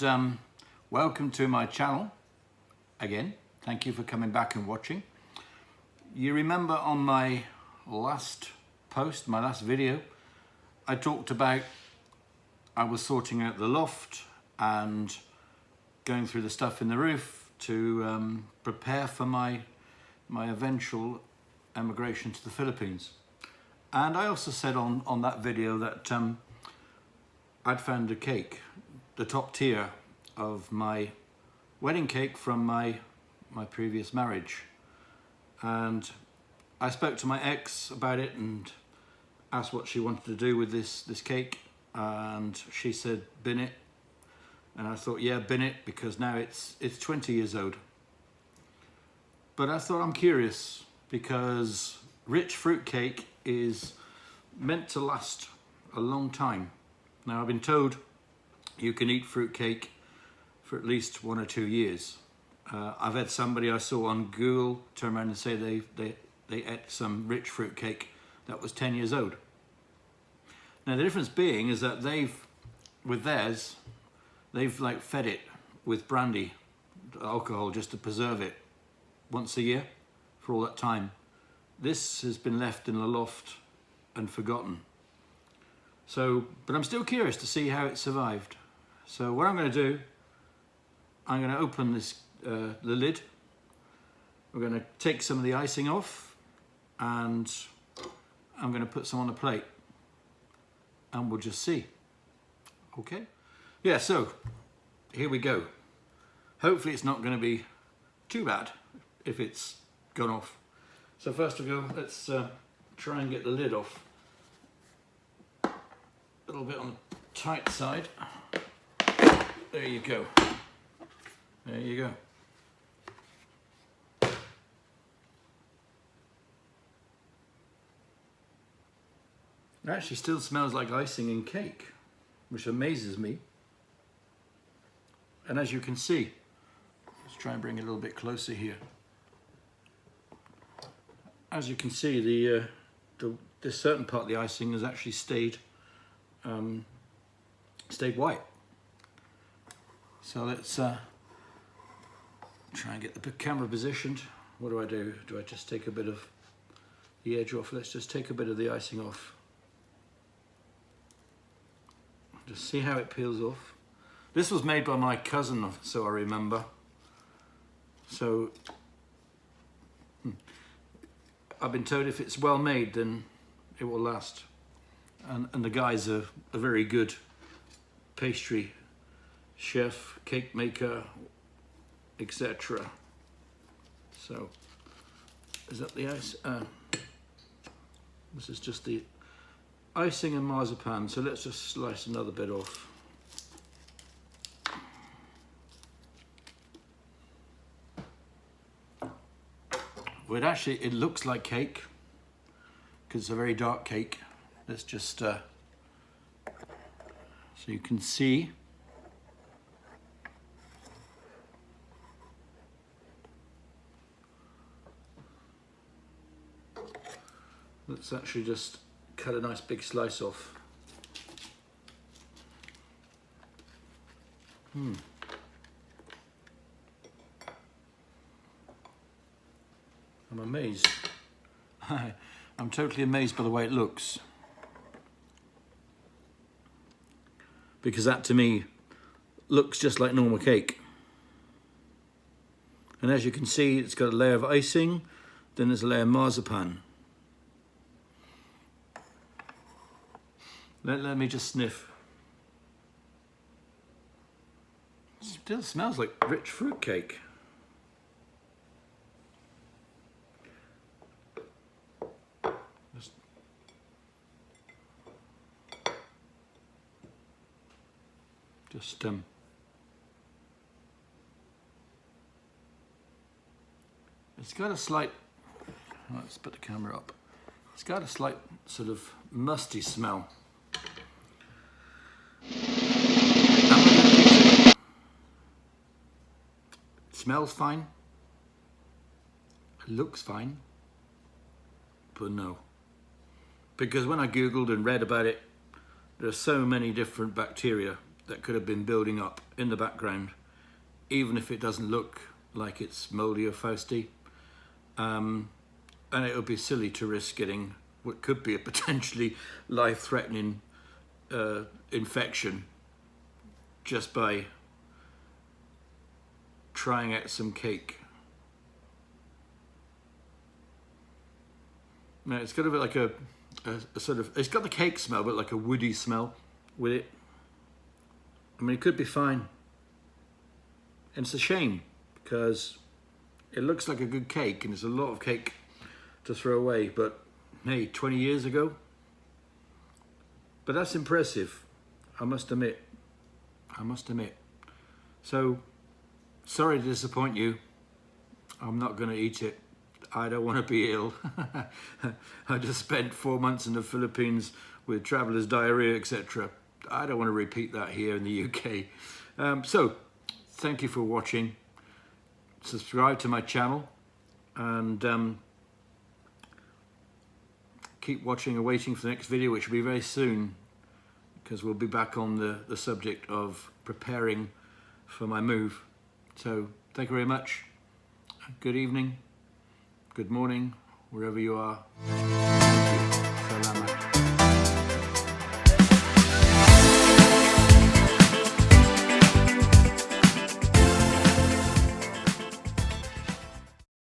and welcome to my channel again. Thank you for coming back and watching. You remember on my last post, my last video, I talked about I was sorting out the loft and going through the stuff in the roof to prepare for my eventual emigration to the Philippines. And I also said on that video that I'd found a cake, the top tier of my wedding cake from my previous marriage. And I spoke to my ex about it and asked what she wanted to do with this cake, and she said bin it. And I thought, yeah, bin it, because now it's 20 years old. But I thought, I'm curious, because rich fruit cake is meant to last a long time. Now, I've been told you can eat fruit cake for at least 1 or 2 years. I've had somebody I saw on Google turn around and say they ate some rich fruit cake that was 10 years old. Now, the difference being is that with theirs, they've like fed it with brandy, alcohol, just to preserve it once a year for all that time. This has been left in the loft and forgotten. So, but I'm still curious to see how it survived. So what I'm going to do, I'm going to open this the lid. We're going to take some of the icing off, and I'm going to put some on a plate, and we'll just see. Okay? Yeah, so here we go. Hopefully it's not going to be too bad if it's gone off. So first of all, let's try and get the lid off. A little bit on the tight side. There you go. There you go. It actually still smells like icing and cake, which amazes me. And as you can see, let's try and bring it a little bit closer here. As you can see, this certain part of the icing has actually stayed white. So let's try and get the camera positioned. What do I do? Do I just take a bit of the edge off? Let's just take a bit of the icing off. Just see how it peels off. This was made by my cousin, so I remember. So I've been told if it's well made, then it will last. And the guy's a very good pastry chef, cake maker, etc. So, is that the ice? This is just the icing and marzipan. So let's just slice another bit off. Well, it looks like cake because it's a very dark cake. Let's just so you can see. Let's actually just cut a nice big slice off. I'm amazed. I'm totally amazed by the way it looks. Because that to me looks just like normal cake. And as you can see, it's got a layer of icing, then there's a layer of marzipan. Let me just sniff. It still smells like rich fruit cake. It's got a slight, let's put the camera up. It's got a slight sort of musty smell. It smells fine. It looks fine. But no. Because when I Googled and read about it, there are so many different bacteria that could have been building up in the background, even if it doesn't look like it's mouldy or fausty. And it would be silly to risk getting what could be a potentially life-threatening infection just by trying out some cake. Now it's got a bit like a sort of, it's got the cake smell, but like a woody smell with it. I mean, it could be fine. And it's a shame because it looks like a good cake and it's a lot of cake to throw away, but hey, 20 years ago. But that's impressive, I must admit. So, sorry to disappoint you. I'm not going to eat it. I don't want to be ill. I just spent 4 months in the Philippines with traveller's diarrhea, etc. I don't want to repeat that here in the UK. So, thank you for watching. Subscribe to my channel and keep watching and waiting for the next video, which will be very soon, because we'll be back on the subject of preparing for my move. So, thank you very much. Good evening. Good morning, wherever you are.